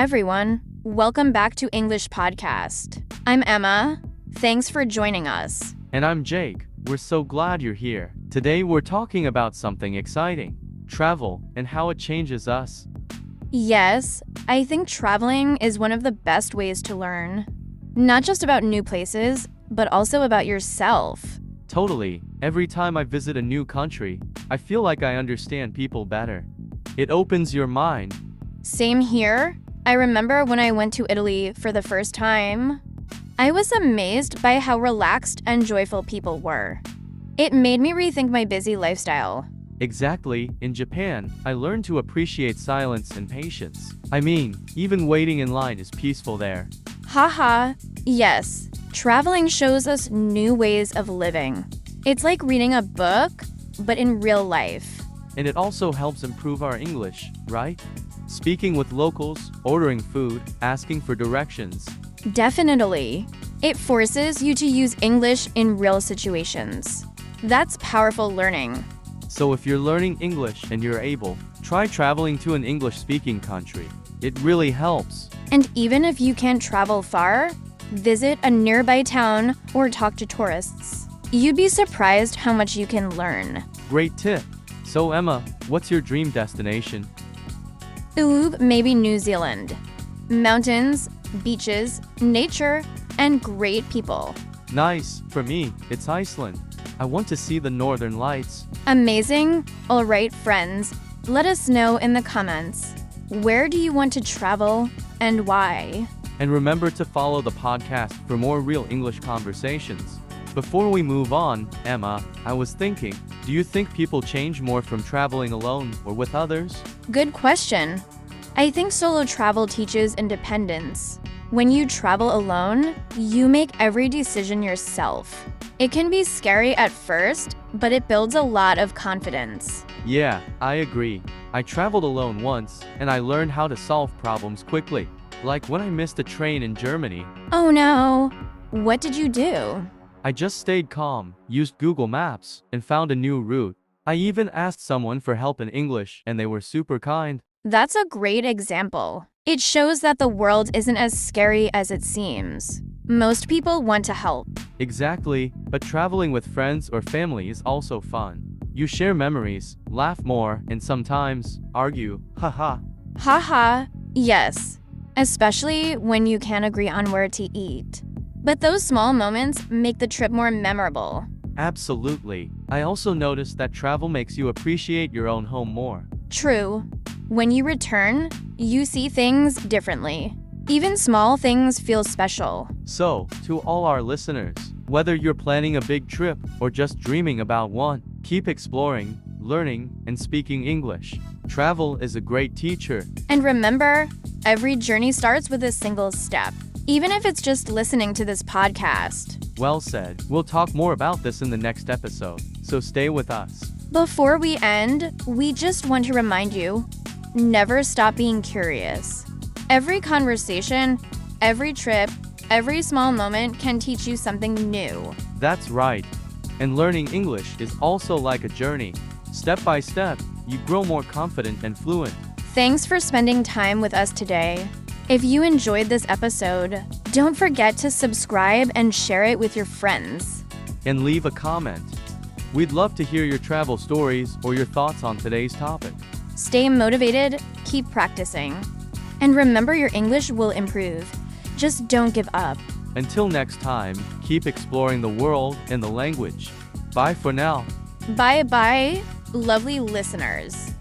everyone. Welcome back to English Podcast. I'm Emma. Thanks for joining us. And I'm Jake. We're so glad you're here. Today we're talking about something exciting, travel, and how it changes us. Yes, I think traveling is one of the best ways to learn. Not just about new places, but also about yourself. Totally. Every time I visit a new country, I feel like I understand people better. It opens your mind. Same here. I remember when I went to Italy for the first time. I was amazed by how relaxed and joyful people were. It made me rethink my busy lifestyle. Exactly. In Japan, I learned to appreciate silence and patience. I mean, even waiting in line is peaceful there. Haha, yes. Traveling shows us new ways of living. It's like reading a book, but in real life. And it also helps improve our English, right? Speaking with locals, ordering food, asking for directions. Definitely. It forces you to use English in real situations. That's powerful learning. So if you're learning English and you're able, try traveling to an English-speaking country. It really helps. And even if you can't travel far, visit a nearby town or talk to tourists. You'd be surprised how much you can learn. Great tip. So Emma, what's your dream destination? Ooh, maybe New Zealand. Mountains, beaches, nature, and great people. Nice. For me, it's Iceland. I want to see the northern lights. Amazing. All right, friends. Let us know in the comments. Where do you want to travel and why? And remember to follow the podcast for more real English conversations. Before we move on, Emma, I was thinking, do you think people change more from traveling alone or with others? Good question. I think solo travel teaches independence. When you travel alone, you make every decision yourself. It can be scary at first, but it builds a lot of confidence. Yeah, I agree. I traveled alone once, and I learned how to solve problems quickly. Like when I missed a train in Germany. Oh no. What did you do? I just stayed calm, used Google Maps, and found a new route. I even asked someone for help in English, and they were super kind. That's a great example. It shows that the world isn't as scary as it seems. Most people want to help. Exactly, but traveling with friends or family is also fun. You share memories, laugh more, and sometimes argue. Haha. Haha, yes. Especially when you can't agree on where to eat. But those small moments make the trip more memorable. Absolutely. I also noticed that travel makes you appreciate your own home more. True. When you return, you see things differently. Even small things feel special. So, to all our listeners, whether you're planning a big trip or just dreaming about one, keep exploring, learning, and speaking English. Travel is a great teacher. And remember, every journey starts with a single step, even if it's just listening to this podcast. Well said. We'll talk more about this in the next episode, so stay with us. Before we end, we just want to remind you, never stop being curious. Every conversation, every trip, every small moment can teach you something new. That's right. And learning English is also like a journey. Step by step, you grow more confident and fluent. Thanks for spending time with us today. If you enjoyed this episode, don't forget to subscribe and share it with your friends. And leave a comment. We'd love to hear your travel stories or your thoughts on today's topic. Stay motivated, keep practicing. And remember, your English will improve. Just don't give up. Until next time, keep exploring the world and the language. Bye for now. Bye-bye, lovely listeners.